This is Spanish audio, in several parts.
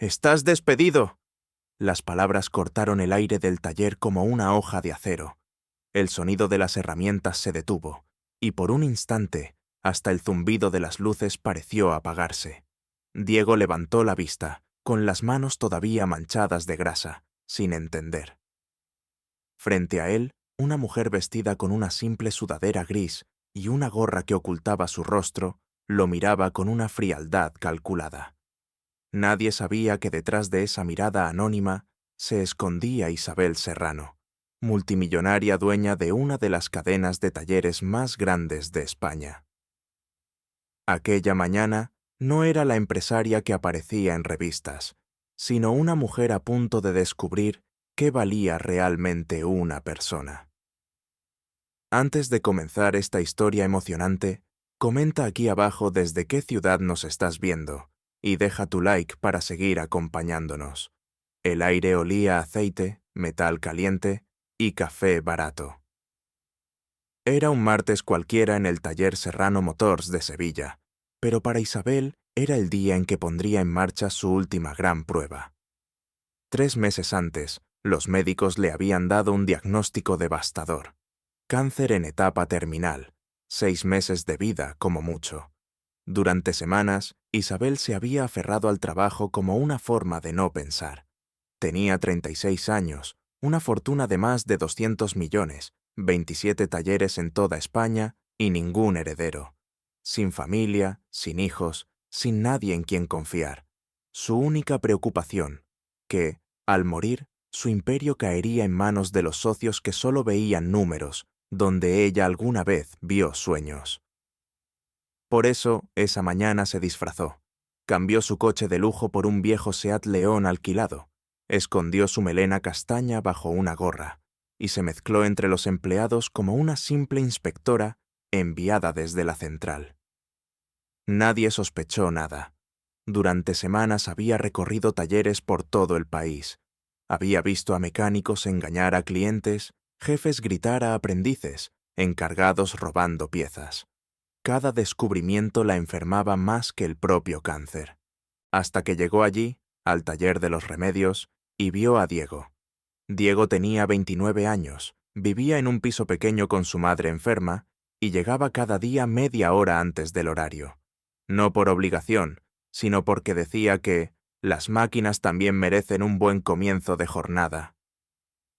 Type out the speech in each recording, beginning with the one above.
¡Estás despedido! Las palabras cortaron el aire del taller como una hoja de acero. El sonido de las herramientas se detuvo, y por un instante, hasta el zumbido de las luces pareció apagarse. Diego levantó la vista, con las manos todavía manchadas de grasa, sin entender. Frente a él, una mujer vestida con una simple sudadera gris y una gorra que ocultaba su rostro, lo miraba con una frialdad calculada. Nadie sabía que detrás de esa mirada anónima se escondía Isabel Serrano, multimillonaria dueña de una de las cadenas de talleres más grandes de España. Aquella mañana no era la empresaria que aparecía en revistas, sino una mujer a punto de descubrir qué valía realmente una persona. Antes de comenzar esta historia emocionante, comenta aquí abajo desde qué ciudad nos estás viendo y deja tu like para seguir acompañándonos. El aire olía a aceite, metal caliente y café barato. Era un martes cualquiera en el taller Serrano Motors de Sevilla, pero para Isabel era el día en que pondría en marcha su última gran prueba. 3 meses antes, los médicos le habían dado un diagnóstico devastador. Cáncer en etapa terminal, 6 meses de vida como mucho. Durante semanas, Isabel se había aferrado al trabajo como una forma de no pensar. Tenía 36 años, una fortuna de más de 200 millones, 27 talleres en toda España y ningún heredero. Sin familia, sin hijos, sin nadie en quien confiar. Su única preocupación, que, al morir, su imperio caería en manos de los socios que solo veían números, donde ella alguna vez vio sueños. Por eso, esa mañana se disfrazó. Cambió su coche de lujo por un viejo Seat León alquilado. Escondió su melena castaña bajo una gorra y se mezcló entre los empleados como una simple inspectora enviada desde la central. Nadie sospechó nada. Durante semanas había recorrido talleres por todo el país. Había visto a mecánicos engañar a clientes, jefes gritar a aprendices, encargados robando piezas. Cada descubrimiento la enfermaba más que el propio cáncer. Hasta que llegó allí, al taller de los remedios, y vio a Diego. Diego tenía 29 años, vivía en un piso pequeño con su madre enferma y llegaba cada día media hora antes del horario. No por obligación, sino porque decía que las máquinas también merecen un buen comienzo de jornada.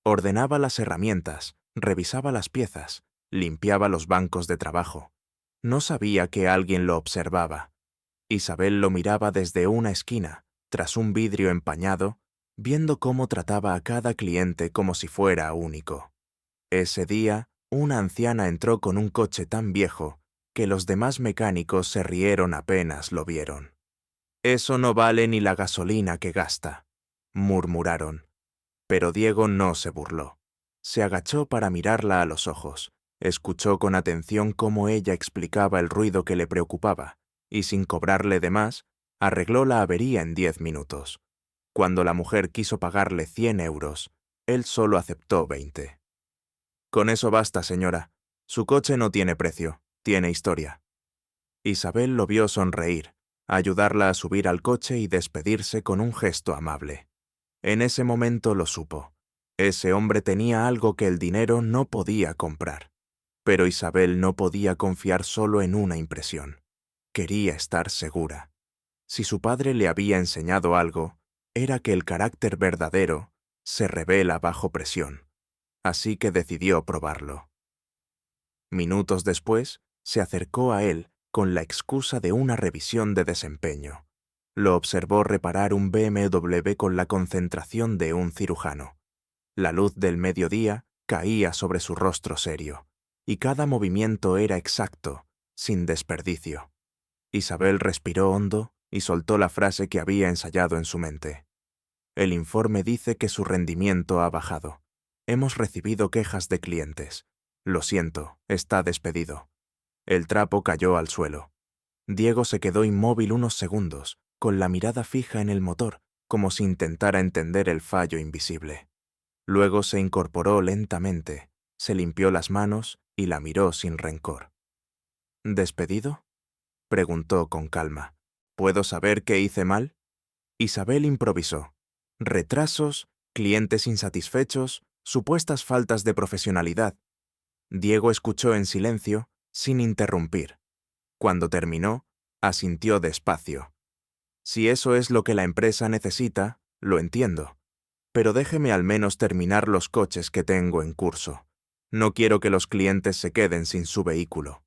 Ordenaba las herramientas, revisaba las piezas, limpiaba los bancos de trabajo. No sabía que alguien lo observaba. Isabel lo miraba desde una esquina, tras un vidrio empañado, viendo cómo trataba a cada cliente como si fuera único. Ese día, una anciana entró con un coche tan viejo que los demás mecánicos se rieron apenas lo vieron. «Eso no vale ni la gasolina que gasta», murmuraron. Pero Diego no se burló. Se agachó para mirarla a los ojos, escuchó con atención cómo ella explicaba el ruido que le preocupaba, y sin cobrarle de más, arregló la avería en 10 minutos. Cuando la mujer quiso pagarle 100 euros, él solo aceptó 20. «Con eso basta, señora. Su coche no tiene precio, tiene historia». Isabel lo vio sonreír, ayudarla a subir al coche y despedirse con un gesto amable. En ese momento lo supo. Ese hombre tenía algo que el dinero no podía comprar. Pero Isabel no podía confiar solo en una impresión. Quería estar segura. Si su padre le había enseñado algo, era que el carácter verdadero se revela bajo presión. Así que decidió probarlo. Minutos después, se acercó a él con la excusa de una revisión de desempeño. Lo observó reparar un BMW con la concentración de un cirujano. La luz del mediodía caía sobre su rostro serio, y cada movimiento era exacto, sin desperdicio. Isabel respiró hondo y soltó la frase que había ensayado en su mente. «El informe dice que su rendimiento ha bajado. Hemos recibido quejas de clientes. Lo siento, está despedido». El trapo cayó al suelo. Diego se quedó inmóvil unos segundos, con la mirada fija en el motor, como si intentara entender el fallo invisible. Luego se incorporó lentamente, se limpió las manos y la miró sin rencor. «¿Despedido?», preguntó con calma. «¿Puedo saber qué hice mal?». Isabel improvisó. Retrasos, clientes insatisfechos, supuestas faltas de profesionalidad. Diego escuchó en silencio, sin interrumpir. Cuando terminó, asintió despacio. Si eso es lo que la empresa necesita, lo entiendo. Pero déjeme al menos terminar los coches que tengo en curso. No quiero que los clientes se queden sin su vehículo.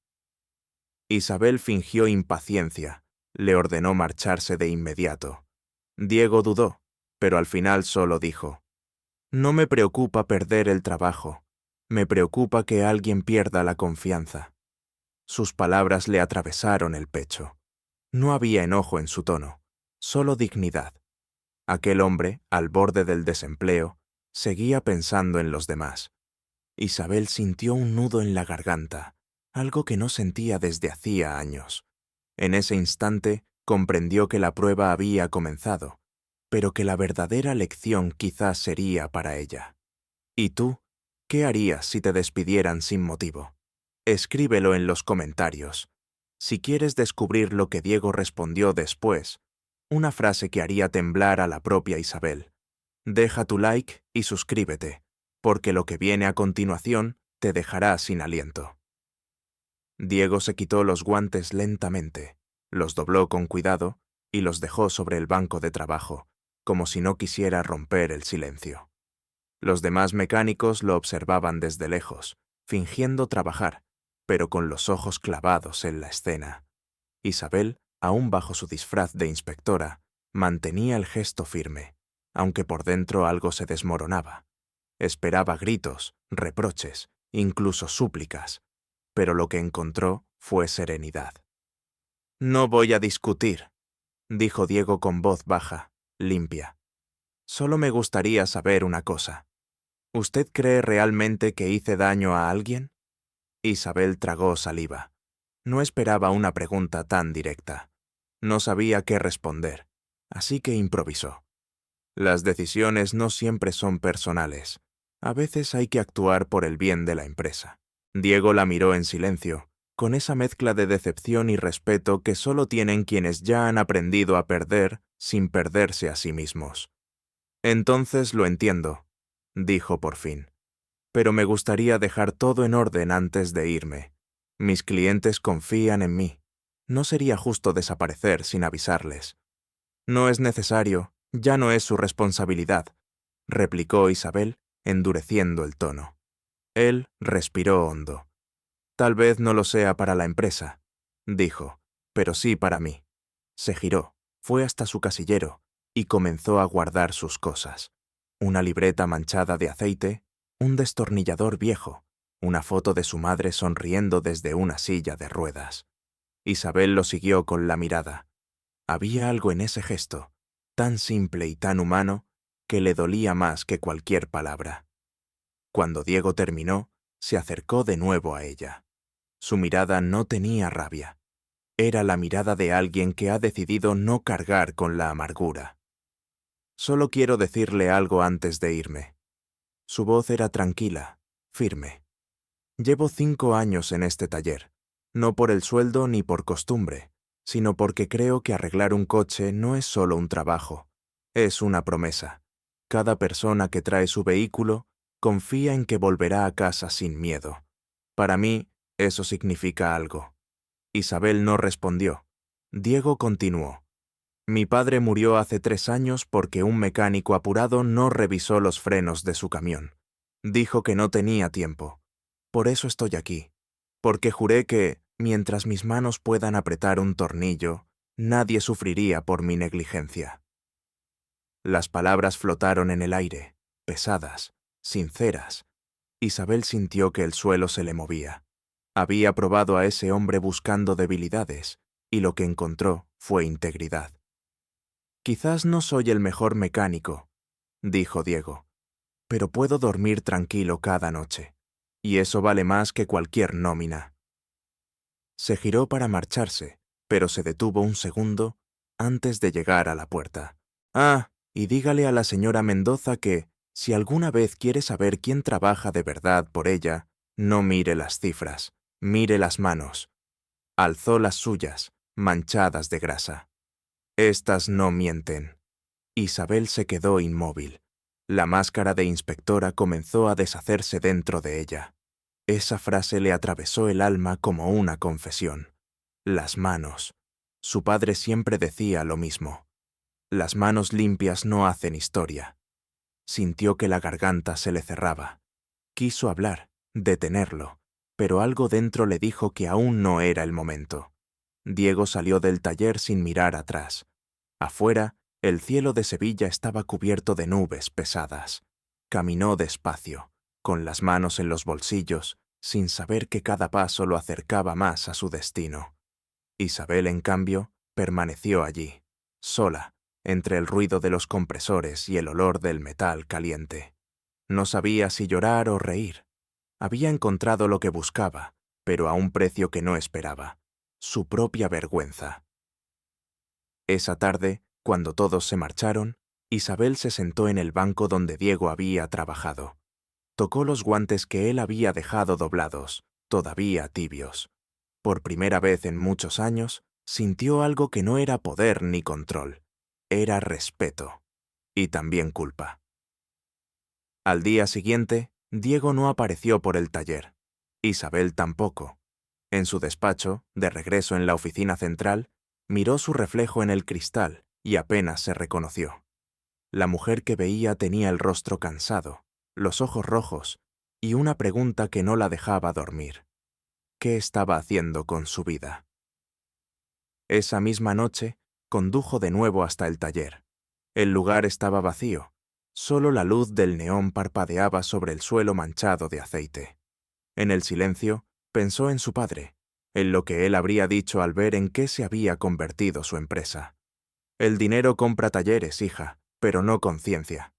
Isabel fingió impaciencia. Le ordenó marcharse de inmediato. Diego dudó, pero al final solo dijo: «No me preocupa perder el trabajo. Me preocupa que alguien pierda la confianza». Sus palabras le atravesaron el pecho. No había enojo en su tono, solo dignidad. Aquel hombre, al borde del desempleo, seguía pensando en los demás. Isabel sintió un nudo en la garganta, algo que no sentía desde hacía años. En ese instante comprendió que la prueba había comenzado, pero que la verdadera lección quizás sería para ella. ¿Y tú? ¿Qué harías si te despidieran sin motivo? Escríbelo en los comentarios. Si quieres descubrir lo que Diego respondió después, una frase que haría temblar a la propia Isabel, deja tu like y suscríbete, porque lo que viene a continuación te dejará sin aliento. Diego se quitó los guantes lentamente, los dobló con cuidado y los dejó sobre el banco de trabajo, como si no quisiera romper el silencio. Los demás mecánicos lo observaban desde lejos, fingiendo trabajar, pero con los ojos clavados en la escena. Isabel, aún bajo su disfraz de inspectora, mantenía el gesto firme, aunque por dentro algo se desmoronaba. Esperaba gritos, reproches, incluso súplicas, pero lo que encontró fue serenidad. «No voy a discutir», dijo Diego con voz baja, limpia. «Solo me gustaría saber una cosa. ¿Usted cree realmente que hice daño a alguien?» Isabel tragó saliva. No esperaba una pregunta tan directa. No sabía qué responder, así que improvisó. «Las decisiones no siempre son personales. A veces hay que actuar por el bien de la empresa». Diego la miró en silencio, con esa mezcla de decepción y respeto que solo tienen quienes ya han aprendido a perder sin perderse a sí mismos. «Entonces lo entiendo», dijo por fin. «Pero me gustaría dejar todo en orden antes de irme. Mis clientes confían en mí. No sería justo desaparecer sin avisarles». «No es necesario, ya no es su responsabilidad», replicó Isabel, endureciendo el tono. Él respiró hondo. «Tal vez no lo sea para la empresa», dijo, «pero sí para mí». Se giró, fue hasta su casillero y comenzó a guardar sus cosas. Una libreta manchada de aceite, un destornillador viejo, una foto de su madre sonriendo desde una silla de ruedas. Isabel lo siguió con la mirada. Había algo en ese gesto, tan simple y tan humano, que le dolía más que cualquier palabra. Cuando Diego terminó, se acercó de nuevo a ella. Su mirada no tenía rabia. Era la mirada de alguien que ha decidido no cargar con la amargura. «Solo quiero decirle algo antes de irme». Su voz era tranquila, firme. «Llevo 5 años en este taller, no por el sueldo ni por costumbre, sino porque creo que arreglar un coche no es solo un trabajo, es una promesa. Cada persona que trae su vehículo confía en que volverá a casa sin miedo. Para mí, eso significa algo». Isabel no respondió. Diego continuó. «Mi padre murió hace 3 años porque un mecánico apurado no revisó los frenos de su camión. Dijo que no tenía tiempo. Por eso estoy aquí. Porque juré que, mientras mis manos puedan apretar un tornillo, nadie sufriría por mi negligencia». Las palabras flotaron en el aire, pesadas, sinceras. Isabel sintió que el suelo se le movía. Había probado a ese hombre buscando debilidades, y lo que encontró fue integridad. «Quizás no soy el mejor mecánico», dijo Diego, «pero puedo dormir tranquilo cada noche, y eso vale más que cualquier nómina». Se giró para marcharse, pero se detuvo un segundo antes de llegar a la puerta. «Ah, y dígale a la señora Mendoza que, si alguna vez quiere saber quién trabaja de verdad por ella, no mire las cifras, mire las manos». Alzó las suyas, manchadas de grasa. «Estas no mienten». Isabel se quedó inmóvil. La máscara de inspectora comenzó a deshacerse dentro de ella. Esa frase le atravesó el alma como una confesión. Las manos. Su padre siempre decía lo mismo. Las manos limpias no hacen historia. Sintió que la garganta se le cerraba. Quiso hablar, detenerlo, pero algo dentro le dijo que aún no era el momento. Diego salió del taller sin mirar atrás. Afuera, el cielo de Sevilla estaba cubierto de nubes pesadas. Caminó despacio, con las manos en los bolsillos, sin saber que cada paso lo acercaba más a su destino. Isabel, en cambio, permaneció allí, sola, entre el ruido de los compresores y el olor del metal caliente. No sabía si llorar o reír. Había encontrado lo que buscaba, pero a un precio que no esperaba: su propia vergüenza. Esa tarde, cuando todos se marcharon, Isabel se sentó en el banco donde Diego había trabajado. Tocó los guantes que él había dejado doblados, todavía tibios. Por primera vez en muchos años, sintió algo que no era poder ni control. Era respeto. Y también culpa. Al día siguiente, Diego no apareció por el taller. Isabel tampoco. En su despacho, de regreso en la oficina central, miró su reflejo en el cristal y apenas se reconoció. La mujer que veía tenía el rostro cansado, los ojos rojos y una pregunta que no la dejaba dormir. ¿Qué estaba haciendo con su vida? Esa misma noche, condujo de nuevo hasta el taller. El lugar estaba vacío. Solo la luz del neón parpadeaba sobre el suelo manchado de aceite. En el silencio, pensó en su padre, en lo que él habría dicho al ver en qué se había convertido su empresa. El dinero compra talleres, hija, pero no conciencia.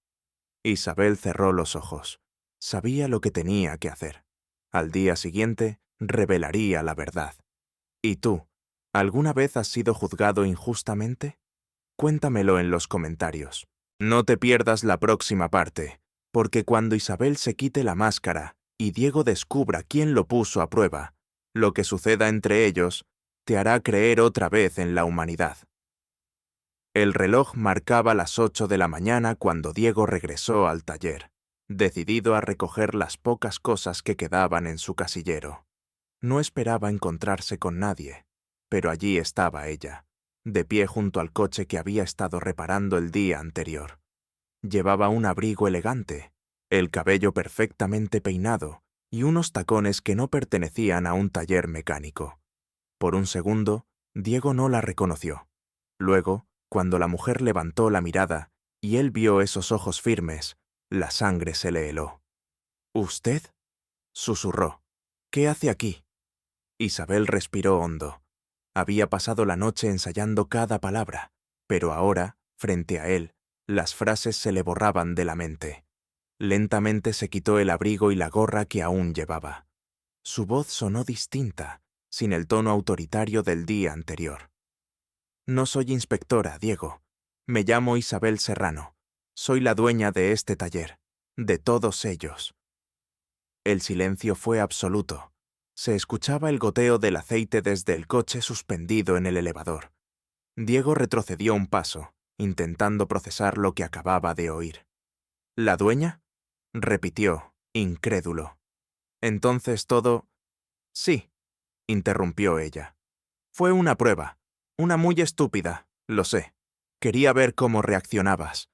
Isabel cerró los ojos. Sabía lo que tenía que hacer. Al día siguiente, revelaría la verdad. ¿Y tú, alguna vez has sido juzgado injustamente? Cuéntamelo en los comentarios. No te pierdas la próxima parte, porque cuando Isabel se quite la máscara y Diego descubra quién lo puso a prueba, lo que suceda entre ellos te hará creer otra vez en la humanidad. El reloj marcaba las 8 de la mañana cuando Diego regresó al taller, decidido a recoger las pocas cosas que quedaban en su casillero. No esperaba encontrarse con nadie, pero allí estaba ella, de pie junto al coche que había estado reparando el día anterior. Llevaba un abrigo elegante, el cabello perfectamente peinado y unos tacones que no pertenecían a un taller mecánico. Por un segundo, Diego no la reconoció. Luego, cuando la mujer levantó la mirada y él vio esos ojos firmes, la sangre se le heló. ¿Usted?, susurró. ¿Qué hace aquí? Isabel respiró hondo. Había pasado la noche ensayando cada palabra, pero ahora, frente a él, las frases se le borraban de la mente. Lentamente se quitó el abrigo y la gorra que aún llevaba. Su voz sonó distinta, sin el tono autoritario del día anterior. No soy inspectora, Diego. Me llamo Isabel Serrano. Soy la dueña de este taller, de todos ellos. El silencio fue absoluto. Se escuchaba el goteo del aceite desde el coche suspendido en el elevador. Diego retrocedió un paso, intentando procesar lo que acababa de oír. ¿La dueña?, repitió, incrédulo. Entonces todo... Sí, interrumpió ella. Fue una prueba, una muy estúpida, lo sé. Quería ver cómo reaccionabas.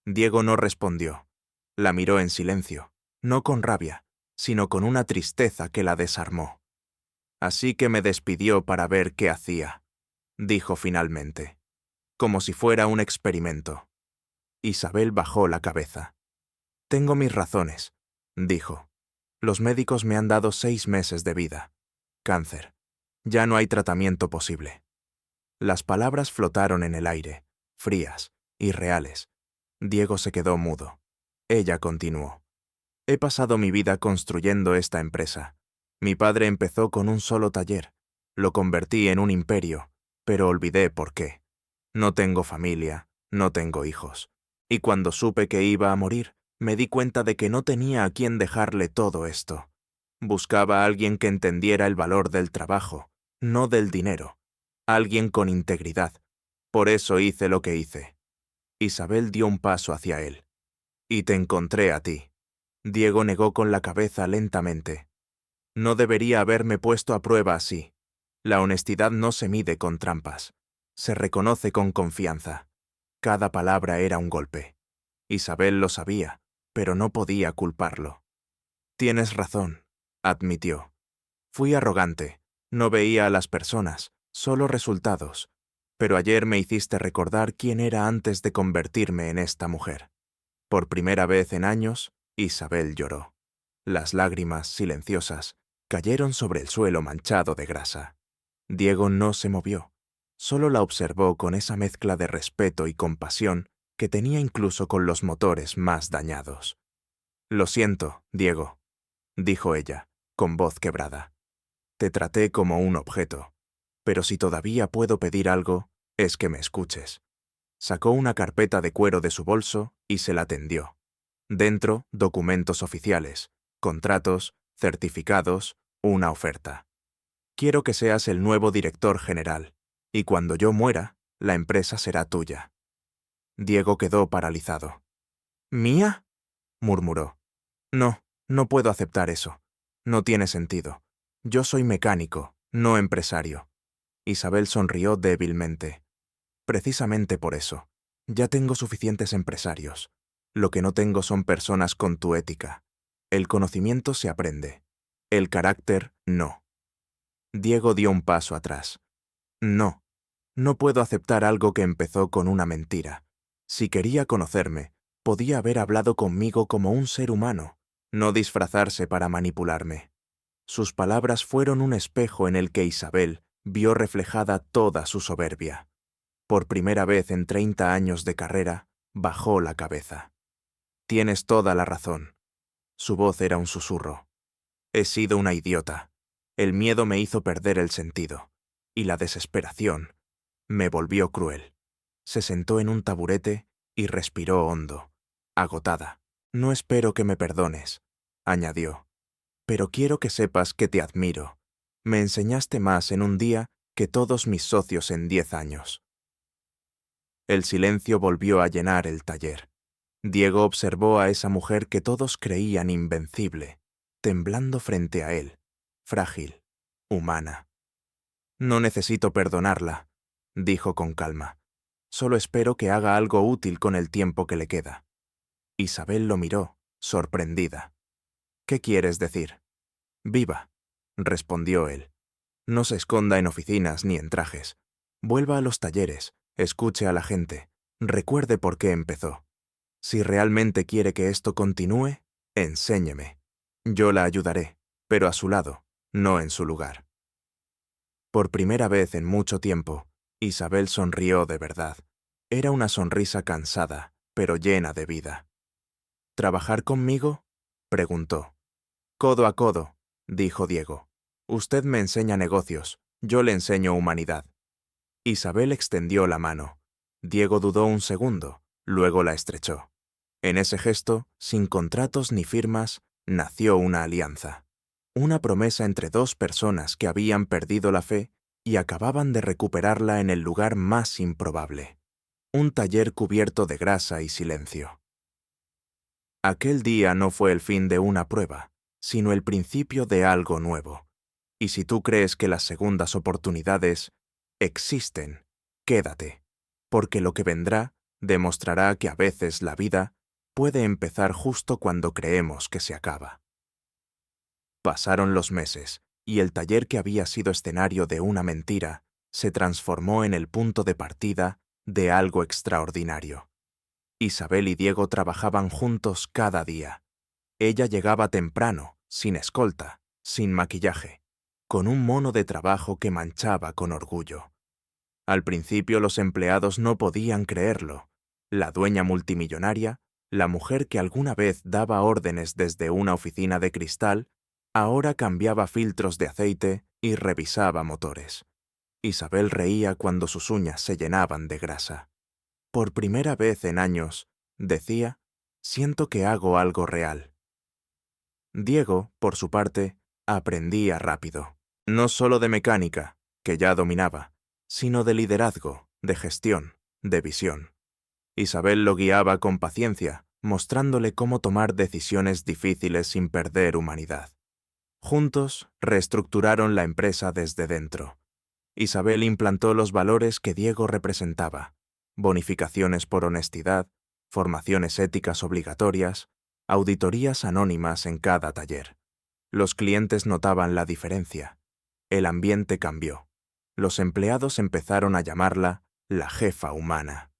Diego no respondió. La miró en silencio, no con rabia, sino con una tristeza que la desarmó. Así que me despidió para ver qué hacía, dijo finalmente, como si fuera un experimento. Isabel bajó la cabeza. Tengo mis razones, dijo. Los médicos me han dado 6 meses de vida. Cáncer. Ya no hay tratamiento posible. Las palabras flotaron en el aire, frías, irreales. Diego se quedó mudo. Ella continuó. He pasado mi vida construyendo esta empresa. Mi padre empezó con un solo taller. Lo convertí en un imperio, pero olvidé por qué. No tengo familia, no tengo hijos. Y cuando supe que iba a morir, me di cuenta de que no tenía a quién dejarle todo esto. Buscaba a alguien que entendiera el valor del trabajo, no del dinero. Alguien con integridad. Por eso hice lo que hice. Isabel dio un paso hacia él. Y te encontré a ti. Diego negó con la cabeza lentamente. No debería haberme puesto a prueba así. La honestidad no se mide con trampas. Se reconoce con confianza. Cada palabra era un golpe. Isabel lo sabía, pero no podía culparlo. Tienes razón, admitió. Fui arrogante. No veía a las personas, solo resultados. Pero ayer me hiciste recordar quién era antes de convertirme en esta mujer. Por primera vez en años, Isabel lloró. Las lágrimas, silenciosas, cayeron sobre el suelo manchado de grasa. Diego no se movió, solo la observó con esa mezcla de respeto y compasión que tenía incluso con los motores más dañados. Lo siento, Diego, dijo ella, con voz quebrada. Te traté como un objeto, pero si todavía puedo pedir algo, es que me escuches. Sacó una carpeta de cuero de su bolso y se la tendió. Dentro, documentos oficiales, contratos, certificados, una oferta. Quiero que seas el nuevo director general, y cuando yo muera, la empresa será tuya. Diego quedó paralizado. ¿Mía?, murmuró. No, no puedo aceptar eso. No tiene sentido. Yo soy mecánico, no empresario. Isabel sonrió débilmente. Precisamente por eso. Ya tengo suficientes empresarios. Lo que no tengo son personas con tu ética. El conocimiento se aprende. El carácter, no. Diego dio un paso atrás. No, no puedo aceptar algo que empezó con una mentira. Si quería conocerme, podía haber hablado conmigo como un ser humano, no disfrazarse para manipularme. Sus palabras fueron un espejo en el que Isabel vio reflejada toda su soberbia. Por primera vez en 30 años de carrera, bajó la cabeza. Tienes toda la razón. Su voz era un susurro. He sido una idiota. El miedo me hizo perder el sentido. Y la desesperación me volvió cruel. Se sentó en un taburete y respiró hondo, agotada. No espero que me perdones, añadió. Pero quiero que sepas que te admiro. Me enseñaste más en un día que todos mis socios en 10 años. El silencio volvió a llenar el taller. Diego observó a esa mujer que todos creían invencible, temblando frente a él, frágil, humana. No necesito perdonarla, dijo con calma. Solo espero que haga algo útil con el tiempo que le queda. Isabel lo miró, sorprendida. ¿Qué quieres decir? Viva, respondió él. No se esconda en oficinas ni en trajes. Vuelva a los talleres, escuche a la gente, recuerde por qué empezó. Si realmente quiere que esto continúe, enséñeme. Yo la ayudaré, pero a su lado, no en su lugar. Por primera vez en mucho tiempo, Isabel sonrió de verdad. Era una sonrisa cansada, pero llena de vida. ¿Trabajar conmigo?, preguntó. Codo a codo, dijo Diego. Usted me enseña negocios, yo le enseño humanidad. Isabel extendió la mano. Diego dudó un segundo, luego la estrechó. En ese gesto, sin contratos ni firmas, nació una alianza. Una promesa entre dos personas que habían perdido la fe y acababan de recuperarla en el lugar más improbable. Un taller cubierto de grasa y silencio. Aquel día no fue el fin de una prueba, sino el principio de algo nuevo. Y si tú crees que las segundas oportunidades existen, quédate, porque lo que vendrá demostrará que a veces la vida puede empezar justo cuando creemos que se acaba. Pasaron los meses, y el taller que había sido escenario de una mentira se transformó en el punto de partida de algo extraordinario. Isabel y Diego trabajaban juntos cada día. Ella llegaba temprano, sin escolta, sin maquillaje, con un mono de trabajo que manchaba con orgullo. Al principio los empleados no podían creerlo. La dueña multimillonaria, la mujer que alguna vez daba órdenes desde una oficina de cristal, ahora cambiaba filtros de aceite y revisaba motores. Isabel reía cuando sus uñas se llenaban de grasa. Por primera vez en años, decía, siento que hago algo real. Diego, por su parte, aprendía rápido. No solo de mecánica, que ya dominaba, sino de liderazgo, de gestión, de visión. Isabel lo guiaba con paciencia, mostrándole cómo tomar decisiones difíciles sin perder humanidad. Juntos, reestructuraron la empresa desde dentro. Isabel implantó los valores que Diego representaba: bonificaciones por honestidad, formaciones éticas obligatorias, auditorías anónimas en cada taller. Los clientes notaban la diferencia. El ambiente cambió. Los empleados empezaron a llamarla la jefa humana.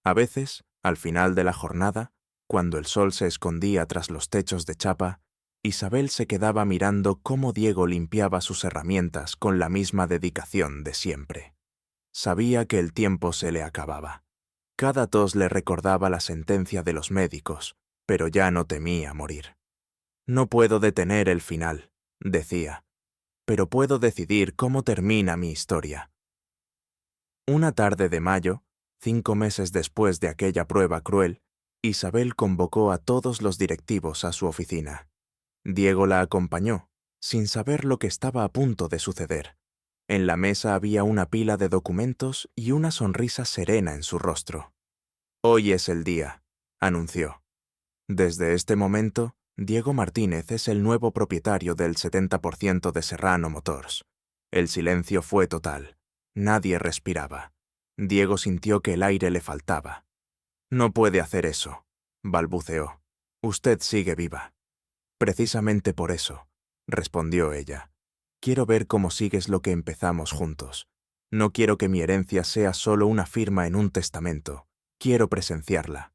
A veces, al final de la jornada, cuando el sol se escondía tras los techos de chapa, Isabel se quedaba mirando cómo Diego limpiaba sus herramientas con la misma dedicación de siempre. Sabía que el tiempo se le acababa. Cada tos le recordaba la sentencia de los médicos, pero ya no temía morir. No puedo detener el final, decía, pero puedo decidir cómo termina mi historia. Una tarde de mayo, 5 meses después de aquella prueba cruel, Isabel convocó a todos los directivos a su oficina. Diego la acompañó, sin saber lo que estaba a punto de suceder. En la mesa había una pila de documentos y una sonrisa serena en su rostro. «Hoy es el día», anunció. «Desde este momento, Diego Martínez es el nuevo propietario del 70% de Serrano Motors». El silencio fue total. Nadie respiraba. Diego sintió que el aire le faltaba. «No puede hacer eso», balbuceó. «Usted sigue viva». «Precisamente por eso», respondió ella. «Quiero ver cómo sigues lo que empezamos juntos. No quiero que mi herencia sea solo una firma en un testamento. Quiero presenciarla».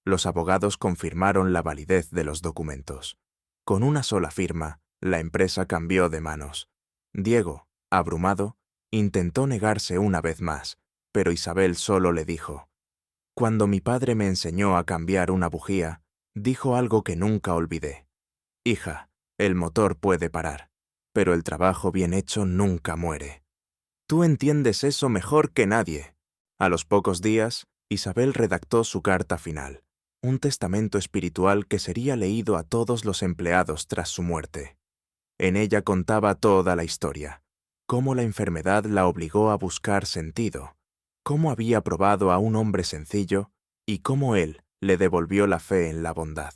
Los abogados confirmaron la validez de los documentos. Con una sola firma, la empresa cambió de manos. Diego, abrumado, intentó negarse una vez más, pero Isabel solo le dijo: «Cuando mi padre me enseñó a cambiar una bujía, dijo algo que nunca olvidé. Hija, el motor puede parar, pero el trabajo bien hecho nunca muere. Tú entiendes eso mejor que nadie». A los pocos días, Isabel redactó su carta final, un testamento espiritual que sería leído a todos los empleados tras su muerte. En ella contaba toda la historia: cómo la enfermedad la obligó a buscar sentido, cómo había probado a un hombre sencillo y cómo él le devolvió la fe en la bondad.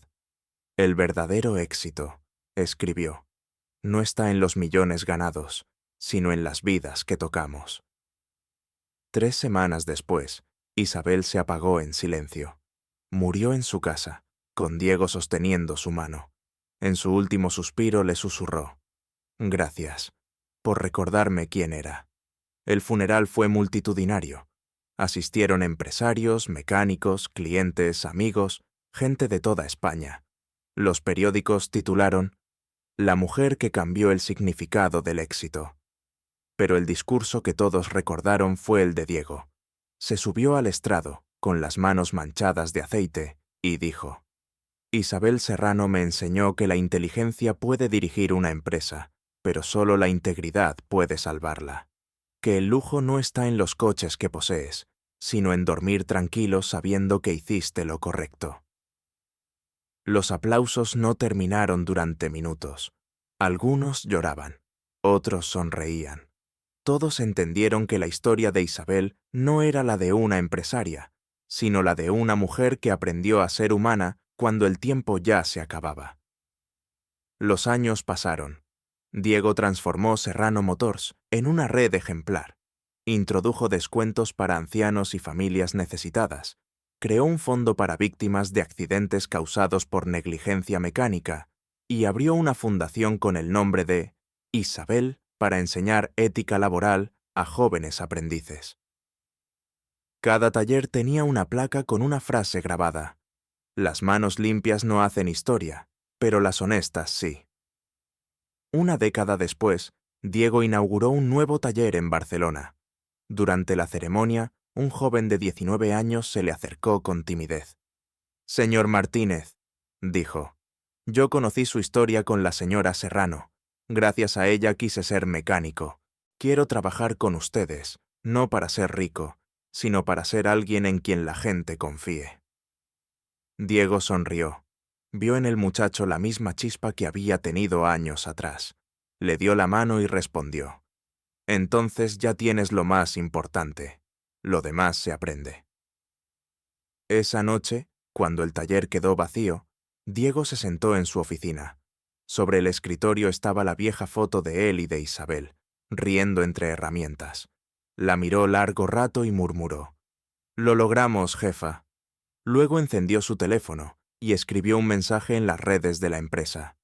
«El verdadero éxito», escribió, «no está en los millones ganados, sino en las vidas que tocamos». 3 semanas después, Isabel se apagó en silencio. Murió en su casa, con Diego sosteniendo su mano. En su último suspiro le susurró: «Gracias por recordarme quién era». El funeral fue multitudinario. Asistieron empresarios, mecánicos, clientes, amigos, gente de toda España. Los periódicos titularon: «La mujer que cambió el significado del éxito». Pero el discurso que todos recordaron fue el de Diego. Se subió al estrado, con las manos manchadas de aceite, y dijo: «Isabel Serrano me enseñó que la inteligencia puede dirigir una empresa, pero solo la integridad puede salvarla. Que el lujo no está en los coches que posees, sino en dormir tranquilo sabiendo que hiciste lo correcto». Los aplausos no terminaron durante minutos. Algunos lloraban, otros sonreían. Todos entendieron que la historia de Isabel no era la de una empresaria, sino la de una mujer que aprendió a ser humana cuando el tiempo ya se acababa. Los años pasaron. Diego transformó Serrano Motors en una red ejemplar. Introdujo descuentos para ancianos y familias necesitadas. Creó un fondo para víctimas de accidentes causados por negligencia mecánica y abrió una fundación con el nombre de Isabel para enseñar ética laboral a jóvenes aprendices. Cada taller tenía una placa con una frase grabada: «Las manos limpias no hacen historia, pero las honestas sí». Una década después, Diego inauguró un nuevo taller en Barcelona. Durante la ceremonia, un joven de 19 años se le acercó con timidez. «Señor Martínez», dijo, «yo conocí su historia con la señora Serrano. Gracias a ella quise ser mecánico. Quiero trabajar con ustedes, no para ser rico, sino para ser alguien en quien la gente confíe». Diego sonrió. Vio en el muchacho la misma chispa que había tenido años atrás. Le dio la mano y respondió: «Entonces ya tienes lo más importante. Lo demás se aprende». Esa noche, cuando el taller quedó vacío, Diego se sentó en su oficina. Sobre el escritorio estaba la vieja foto de él y de Isabel, riendo entre herramientas. La miró largo rato y murmuró: «Lo logramos, jefa». Luego encendió su teléfono y escribió un mensaje en las redes de la empresa.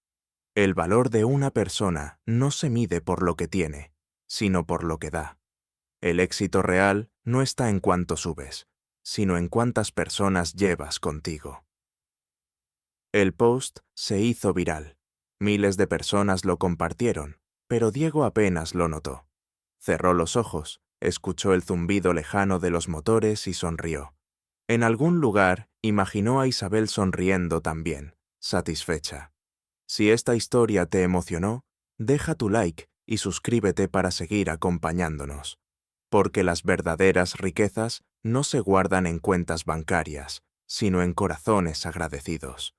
El valor de una persona no se mide por lo que tiene, sino por lo que da. El éxito real no está en cuánto subes, sino en cuántas personas llevas contigo. El post se hizo viral. Miles de personas lo compartieron, pero Diego apenas lo notó. Cerró los ojos, escuchó el zumbido lejano de los motores y sonrió. En algún lugar imaginó a Isabel sonriendo también, satisfecha. Si esta historia te emocionó, deja tu like y suscríbete para seguir acompañándonos. Porque las verdaderas riquezas no se guardan en cuentas bancarias, sino en corazones agradecidos.